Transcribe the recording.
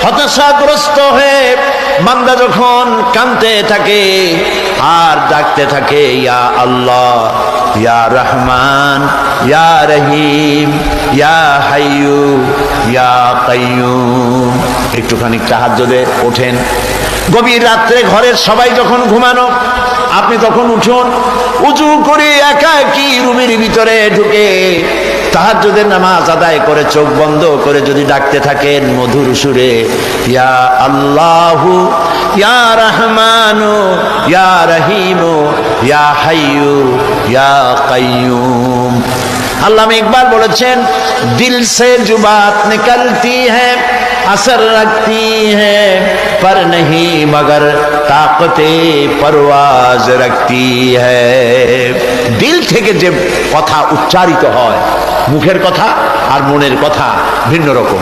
হতাশাগ্রস্ত হয়ে বান্দা যখন কাঁদতে থাকে আর ডাকতে থাকে, ইয়া আল্লাহ, ইয়া রহমান, ইয়া রহিম, ইয়া হাইয়ু, ইয়া কাইয়ুম। একটুখানি তাহাজ্জুদে ওঠেন, গভীর রাত্রে ঘরের সবাই যখন ঘুমানো, আপনি তখন উঠুন, উজু করে একাকী রুমের ভিতরে ঢুকে তাহাজ্জুদের নামাজ আদায় করে চোখ বন্ধ করে যদি ডাকতে থাকেন মধুর সুরে, ইয়া আল্লাহু, ইয়া রহমানু, ইয়া রহিমু, ইয়া হাইয়ু, ইয়া কাইয়ুম। আল্লামা ইকবাল বলেছেন, দিল সে जो बात निकलती है असर रखती है पर नहीं मगर ताकते परवाज रखती है। দিল থেকে যে কথা উচ্চারিত হয়, মুখের কথা আর মনের কথা ভিন্ন রকম।